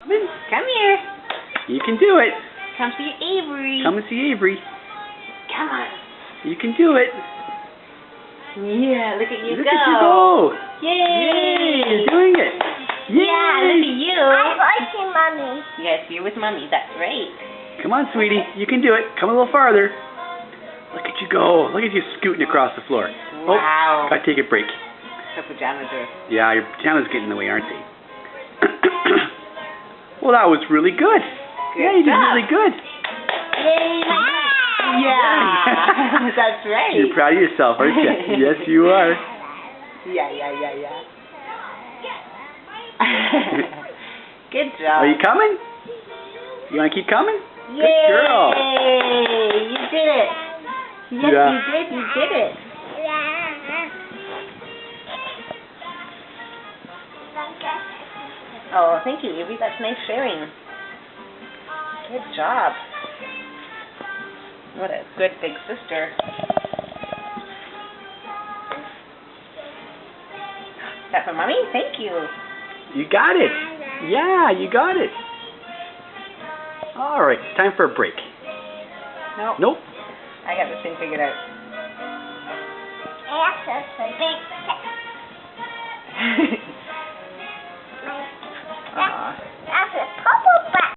Come here. You can do it. Come see Avery. Come and see Avery. Come on. You can do it. Yeah, look at you Look go. at you go. Yay. Yay, you're doing it. Yay. Yeah, look at you. I'm watching Mommy. Yes, you're with Mommy. That's right. Come on, sweetie. You can do it. Come a little farther. Look at you go. Look at you scooting across the floor. Wow. Oh, gotta take a break. Her pajamas are... Yeah, your pajamas getting in the way, aren't they? Well, that was really good. Yeah, you did really good. Yay. Yeah. That's right. You're proud of yourself, aren't you? Yes, you are. Yeah. Good job. Are you coming? You want to keep coming? Yay! Good girl. You did it. Yes, Yeah. you did. You did it. Oh, thank you, Evie. That's nice sharing. Good job. What a good big sister. Is that for Mommy? Thank you. You got it. Yeah, you got it. All right, time for a break. Nope. Nope. I got this thing figured out. That's a big